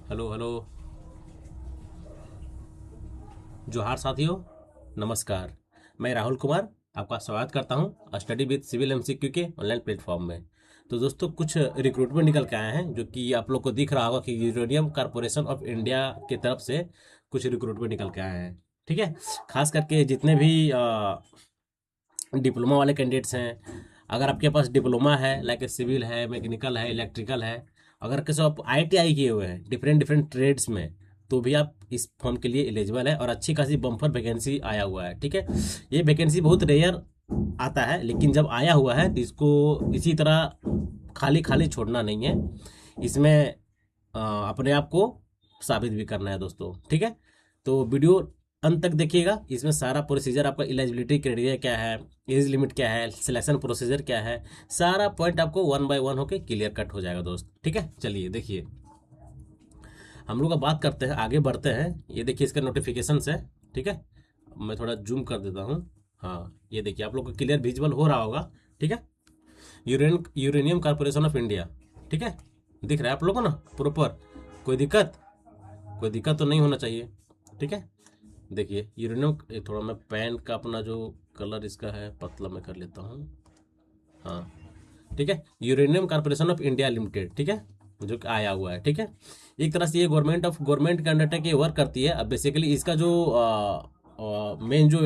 Hello hello. जोहार साथियों, नमस्कार। मैं राहुल कुमार आपका स्वागत करता हूं स्टडी विद सिविल एमसीक्यू के ऑनलाइन प्लेटफॉर्म में। तो दोस्तों, कुछ रिक्रूटमेंट निकल के आए हैं जो कि आप लोग को दिख रहा होगा कि यूरेनियम कॉरपोरेशन ऑफ इंडिया की तरफ से कुछ रिक्रूटमेंट निकल के आए हैं। ठीक है, खास करके जितने भी डिप्लोमा वाले कैंडिडेट्स हैं, अगर आपके पास डिप्लोमा है लाइक सिविल है, मैकेनिकल है, इलेक्ट्रिकल है, अगर किसी आप आईटीआई किए हुए हैं डिफरेंट डिफरेंट ट्रेड्स में, तो भी आप इस फॉर्म के लिए एलिजिबल है और अच्छी खासी बम्पर वैकेंसी आया हुआ है। ठीक है, ये वैकेंसी बहुत रेयर आता है, लेकिन जब आया हुआ है तो इसको इसी तरह खाली खाली छोड़ना नहीं है। इसमें अपने आप को साबित भी करना है दोस्तों। ठीक है, तो वीडियो अंत तक देखिएगा। इसमें सारा प्रोसीजर, आपका एलिजिबिलिटी क्राइटेरिया क्या है, एज लिमिट क्या है, सिलेक्शन प्रोसीजर क्या है, सारा पॉइंट आपको वन बाय वन होके क्लियर कट हो जाएगा दोस्त। ठीक है, चलिए देखिए, हम लोग अब बात करते हैं, आगे बढ़ते हैं। ये देखिए इसका नोटिफिकेशन है। ठीक है, मैं थोड़ा जूम कर देता हूँ। हाँ, ये देखिए आप लोग को क्लियर विजुअल हो रहा होगा। ठीक है, यूरेनियम कॉर्पोरेशन ऑफ इंडिया। ठीक है, दिख रहा है आप लोगों को ना प्रॉपर? कोई दिक्कत? कोई दिक्कत तो नहीं होना चाहिए। ठीक है, देखिए यूरेनियम, थोड़ा मैं पेन का अपना जो कलर इसका है पतला मैं कर लेता हूँ। हाँ, ठीक है, uranium corporation of India limited. ठीक है, जो कि आया हुआ है। ठीक है, एक तरह से ये गवर्नमेंट के अंडरटेक ये वर्क करती है। अब बेसिकली इसका जो मेन जो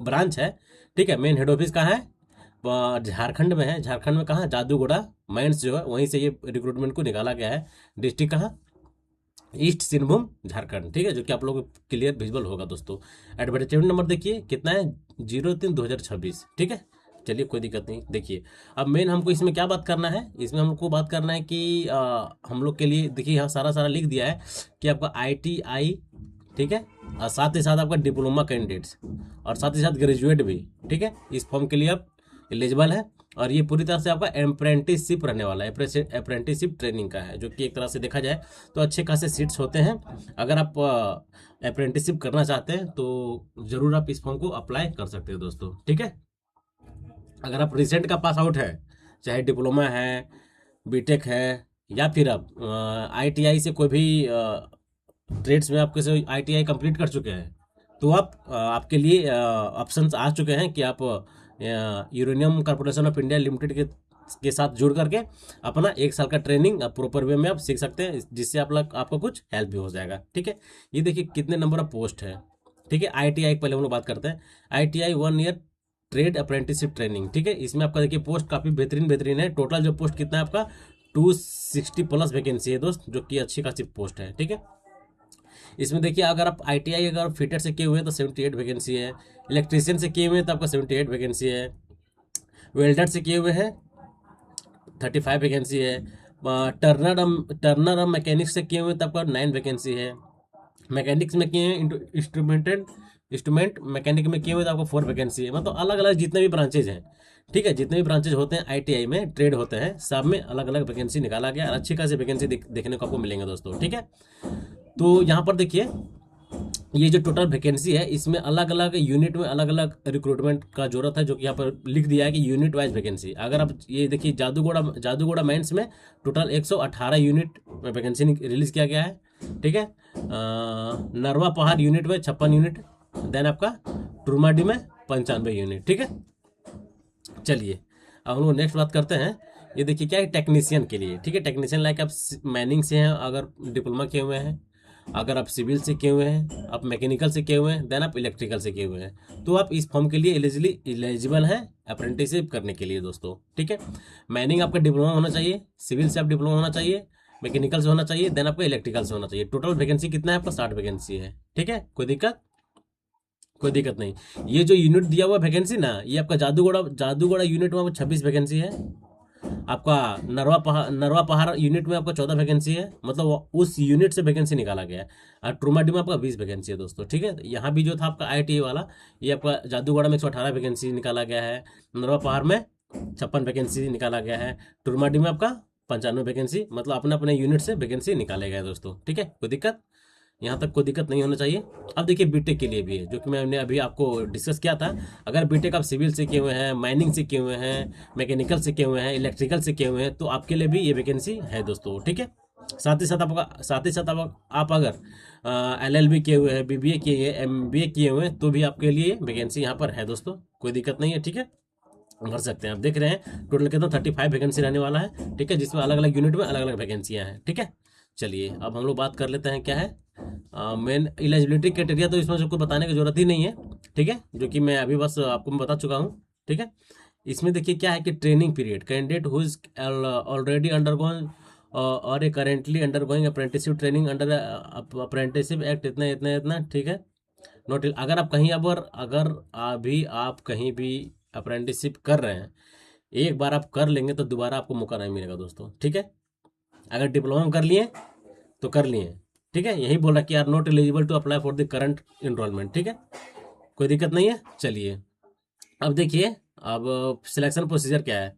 ब्रांच है, ठीक है, मेन हेड ऑफिस कहाँ है? झारखंड में है। झारखंड में कहाँ? जादूगोड़ा माइंस जो है वहीं से ये रिक्रूटमेंट को निकाला गया है। डिस्ट्रिक्ट कहाँ? ईस्ट सिंहभूम झारखंड। ठीक है, जो कि आप लोग को क्लियर विजुअल होगा दोस्तों। एडवर्टाइजमेंट नंबर देखिए कितना है, 03/2026। ठीक है, चलिए कोई दिक्कत नहीं। देखिए अब मेन हमको इसमें क्या बात करना है, इसमें हमको बात करना है कि हम लोग के लिए देखिए यहाँ सारा सारा लिख दिया है कि आपका आईटीआई, ठीक है, और साथ ही साथ आपका डिप्लोमा कैंडिडेट्स और साथ ही साथ ग्रेजुएट भी। ठीक है, इस फॉर्म के लिए आप एलिजिबल है। और ये पूरी तरह से आपका अप्रेंटिसशिप रहने वाला है, अप्रेंटिसशिप ट्रेनिंग का है, जो कि एक तरह से देखा जाए तो अच्छे खासे सीट्स होते हैं। अगर आप अप्रेंटिसशिप करना चाहते हैं तो ज़रूर आप इस फॉर्म को अप्लाई कर सकते हैं दोस्तों। ठीक है, अगर आप रिसेंट का पास आउट है, चाहे डिप्लोमा है, बीटेक है, या फिर आप आईटीआई से कोई भी ट्रेड्स में आप किसी आईटीआई कंप्लीट कर चुके हैं, तो आप आपके लिए ऑप्शंस आ चुके हैं कि आप uranium corporation of India limited के साथ जुड़ करके अपना 1 साल का ट्रेनिंग प्रॉपर वे में आप सीख सकते हैं, जिससे आप लोग आपको कुछ हेल्प भी हो जाएगा। ठीक है, ये देखिए कितने नंबर ऑफ पोस्ट है। ठीक है, आईटीआई पहले हम लोग बात करते हैं। ITI 1 year trade apprenticeship training. ठीक है, इसमें आपका देखिए पोस्ट काफ़ी बेहतरीन बेहतरीन है। टोटल जो पोस्ट कितना है आपका, 260+ वैकेंसी है दोस्त, जो कि अच्छी खासी पोस्ट है। ठीक है, इसमें देखिए अगर आप आईटीआई अगर फिटर से किए हुए हैं तो 78 वैकेंसी है। इलेक्ट्रीशियन से किए हुए हैं तो आपका 78 वैकेंसी है। वेल्डर से किए हुए हैं 35 वैकेंसी है। टर्नर मैकेनिक्स से किए हुए तो आपका 9 वैकेंसी है। मैकेनिक्स में किए हैं, इंस्ट्रूमेंट मैकेनिक में किए हुए तो आपको 4 वैकेंसी है। मतलब अलग अलग जितने भी ब्रांचेज हैं, ठीक है, जितने भी ब्रांचेज होते हैं आईटीआई में, ट्रेड होते हैं, सब में अलग अलग वैकेंसी निकाला गया और अच्छी खासी वैकेंसी देखने को आपको मिलेंगे दोस्तों। ठीक है, तो यहाँ पर देखिए ये जो टोटल वैकेंसी है, इसमें अलग अलग यूनिट में अलग अलग रिक्रूटमेंट का जरूरत है, जो कि यहाँ पर लिख दिया है कि यूनिट वाइज वैकेंसी। अगर आप ये देखिए जादूगोड़ा माइंस में टोटल 118 यूनिट वैकेंसी रिलीज किया गया है। ठीक है, नरवा पहाड़ यूनिट में 56 यूनिट, देन आपका टुरमाडी में 95 यूनिट। ठीक है, चलिए अब हम लोग नेक्स्ट बात करते हैं। ये देखिए क्या है, टेक्नीशियन के लिए। ठीक है, टेक्नीशियन लाइक आप मैनिंग से हैं, अगर डिप्लोमा किए हुए हैं, अगर आप सिविल से किए हुए हैं, आप मैकेनिकल से किए हुए हैं, देन आप इलेक्ट्रिकल से किए हुए हैं, तो आप इस फॉर्म के लिए एलिजिबल हैं अप्रेंटिसशिप करने के लिए दोस्तों। ठीक है, मैनिंग आपका डिप्लोमा होना चाहिए, सिविल से आप डिप्लोमा होना चाहिए, मैकेनिकल से होना चाहिए, देन आपको इलेक्ट्रिकल से होना चाहिए। टोटल वैकेंसी कितना है आपका? 60 वैकेंसी है। ठीक है, कोई दिक्कत? कोई दिक्कत नहीं। ये जो यूनिट दिया हुआ वैकेंसी ना, ये आपका जादूगोड़ा यूनिट में 26 वैकेंसी है। आपका नरवा पहाड़ यूनिट में आपका 14 वैकेंसी है, मतलब उस यूनिट से वैकेंसी निकाला गया है। और ट्रूमाडी में आपका 20 वैकेंसी है दोस्तों। ठीक है, यहाँ भी जो था आपका आईटीआई वाला, ये आपका जादूगोड़ा में 118 वैकेंसी निकाला गया है, नरवा पहाड़ में 56 वैकेंसी निकाला गया है, ट्रूमाडी में आपका 95 वैकेंसी, मतलब अपने अपने यूनिट से वैकेंसी निकाले गए दोस्तों। ठीक है, कोई दिक्कत? यहाँ तक कोई दिक्कत नहीं होना चाहिए। अब देखिए बीटेक के लिए भी है, जो कि मैंने अभी आपको डिस्कस किया था। अगर बीटेक आप सिविल से किए हुए हैं, माइनिंग से किए हुए हैं, मैकेनिकल से किए हुए हैं, इलेक्ट्रिकल से किए हुए हैं, तो आपके लिए भी ये वैकेंसी है दोस्तों। ठीक है, साथ ही साथ आप अगर LLB किए हुए हैं, BBA किए हैं, MBA किए हुए हैं, तो भी आपके लिए वैकेंसी यहाँ पर है दोस्तों, कोई दिक्कत नहीं है। ठीक है, भर सकते हैं। आप देख रहे हैं टोटल कितना 35 वैकेंसी रहने वाला है। ठीक है, जिसमें अलग अलग यूनिट में अलग अलग वैकेंसियाँ हैं। ठीक है, चलिए अब हम लोग बात कर लेते हैं क्या है मेन एलिजिबिलिटी क्राइटेरिया। तो इसमें जो कोई बताने की जरूरत ही नहीं है। ठीक है, जो कि मैं अभी बस आपको मैं बता चुका हूँ। ठीक है, इसमें देखिए क्या है कि training period, candidate who is already undergoing और uh currently undergoing apprenticeship training under apprenticeship act इतना इतना इतना। ठीक है, नोट अगर आप कहीं अगर अभी आप कहीं भी अप्रेंटिसशिप कर रहे हैं, एक बार आप कर लेंगे तो दोबारा आपको मौका नहीं मिलेगा दोस्तों। ठीक है, अगर डिप्लोमा कर लिए तो कर लिए। ठीक है, यही बोला कि are not eligible to apply for the current enrollment. ठीक है, कोई दिक्कत नहीं है। चलिए अब देखिए, अब सिलेक्शन प्रोसीजर क्या है।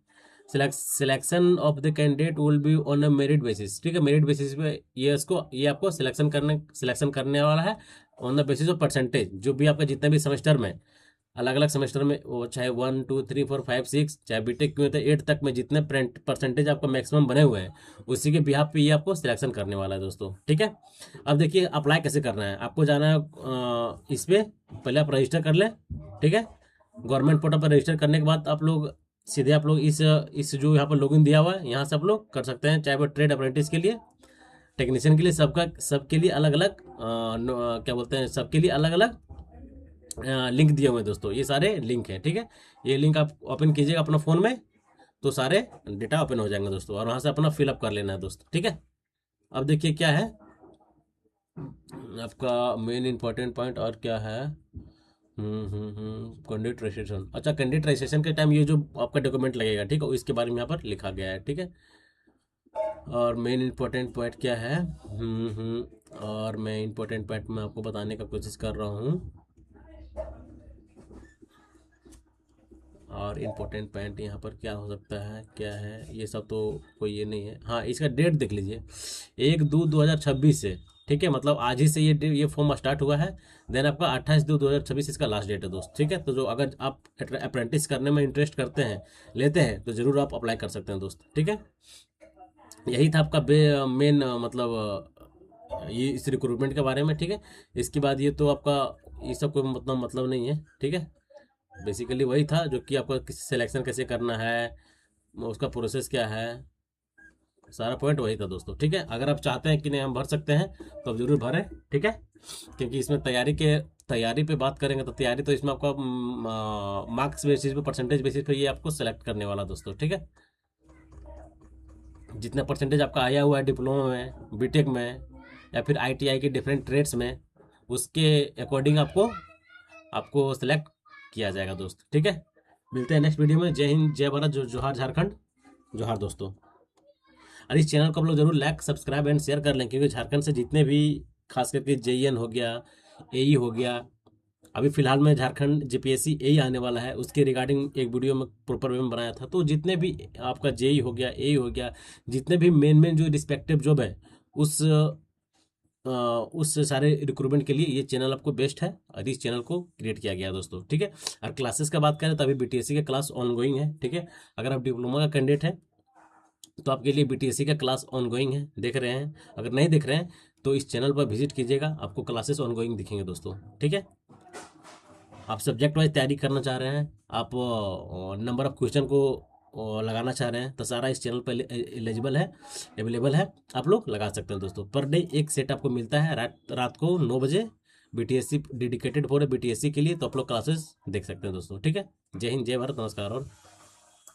Selection of the candidate will be on a merit basis. ठीक है, मेरिट बेसिस पे ये आपको सिलेक्शन करने वाला है on the basis of percentage. जो भी आपका जितने भी सेमेस्टर में, अलग अलग सेमेस्टर में, वो चाहे 1 2 3 4 5 6, चाहे बीटेक क्यों तो 8 तक में जितने परसेंटेज आपका मैक्सिमम बने हुए हैं, उसी के बिहाफ पे ये आपको सिलेक्शन करने वाला है दोस्तों। ठीक है, अब देखिए अप्लाई कैसे करना है। आपको जाना है इस पे, पहले आप रजिस्टर कर लें। ठीक है, गवर्नमेंट पोर्टल पर रजिस्टर करने के बाद आप लोग सीधे आप लोग इस जो यहाँ पर लॉगिन दिया हुआ है, यहाँ से आप लोग कर सकते हैं। चाहे वो ट्रेड अप्रेंटिस के लिए, टेक्नीशियन के लिए, सबके लिए अलग अलग क्या बोलते हैं, सबके लिए अलग अलग लिंक दिए हुए हैं दोस्तों। ये सारे लिंक हैं। ठीक है, ये लिंक आप ओपन कीजिएगा अपना फ़ोन में, तो सारे डेटा ओपन हो जाएंगे दोस्तों, और वहाँ से अपना फिलअप कर लेना है दोस्तों। ठीक है, अब देखिए क्या है आपका मेन इंपॉर्टेंट पॉइंट और क्या है। Candidate registration. अच्छा, कैंडिडेट रजिस्ट्रेशन के टाइम ये जो आपका डॉक्यूमेंट लगेगा, ठीक है, इसके बारे में यहाँ पर लिखा गया है। ठीक है, और मेन इंपॉर्टेंट पॉइंट क्या है। और मैं इंपॉर्टेंट पॉइंट में आपको बताने का कोशिश कर रहा हूँ। और इम्पोर्टेंट पॉइंट यहाँ पर क्या हो सकता है, क्या है, ये सब तो कोई ये नहीं है। हाँ, इसका डेट देख लीजिए, 1/2/2026 से। ठीक है, मतलब आज ही से ये फॉर्म स्टार्ट हुआ है। देन आपका 28/2/2026 इसका लास्ट डेट है दोस्त। ठीक है, तो जो अगर आप अप्रेंटिस करने में इंटरेस्ट करते हैं, लेते हैं, तो ज़रूर आप अप्लाई कर सकते हैं दोस्त। ठीक है, यही था आपका मेन मतलब ये इस रिक्रूटमेंट के बारे में। ठीक है, इसके बाद ये तो आपका ये सब कोई मतलब नहीं है। ठीक है, बेसिकली वही था जो कि आपका सिलेक्शन कैसे करना है, उसका प्रोसेस क्या है, सारा पॉइंट वही था दोस्तों। ठीक है, अगर आप चाहते हैं कि नहीं हम भर सकते हैं, तो आप जरूर भरें। ठीक है, क्योंकि इसमें तैयारी पे बात करेंगे, तो तैयारी तो इसमें आपका मार्क्स बेसिस पे, परसेंटेज बेसिस पे ये आपको सेलेक्ट करने वाला दोस्तों। ठीक है, जितना परसेंटेज आपका आया हुआ है डिप्लोमा में, बीटेक में, या फिर ITI के डिफरेंट ट्रेड्स में, उसके अकॉर्डिंग आपको सेलेक्ट किया जाएगा दोस्त। ठीक है, मिलते हैं नेक्स्ट वीडियो में। जय हिंद, जय भारत, जोहार झारखंड, जोहार दोस्तों। और इस चैनल को आप लोग जरूर लाइक, सब्सक्राइब एंड शेयर कर लें, क्योंकि झारखंड से जितने भी, खास करके JEN हो गया, AE हो गया, अभी फिलहाल में झारखंड JPSC AE आने वाला है, उसके रिगार्डिंग एक वीडियो में प्रॉपर वे में बनाया था। तो जितने भी आपका JEE हो गया, AE हो गया, जितने भी मेन जो रिस्पेक्टिव जॉब है, उस सारे रिक्रूटमेंट के लिए ये चैनल आपको बेस्ट है, और इस चैनल को क्रिएट किया गया है दोस्तों। ठीक है, और क्लासेस का बात करें तो अभी BTSC का क्लास ऑनगोइंग है। ठीक है, अगर आप डिप्लोमा का कैंडिडेट है तो आपके लिए BTSC का क्लास ऑनगोइंग है, देख रहे हैं। अगर नहीं देख रहे हैं तो इस चैनल पर विजिट कीजिएगा, आपको क्लासेस ऑनगोइंग दिखेंगे दोस्तों। ठीक है, आप सब्जेक्ट वाइज तैयारी करना चाह रहे हैं, आप नंबर ऑफ क्वेश्चन को लगाना चाह रहे हैं, तो सारा इस चैनल पर अवेलेबल है, आप लोग लगा सकते हैं दोस्तों। पर डे एक सेट आपको मिलता है रात को 9 बजे, BTSC डेडिकेटेड फॉर BTSC के लिए। तो आप लोग क्लासेस देख सकते हैं दोस्तों। ठीक है, जय हिंद, जय भारत, नमस्कार और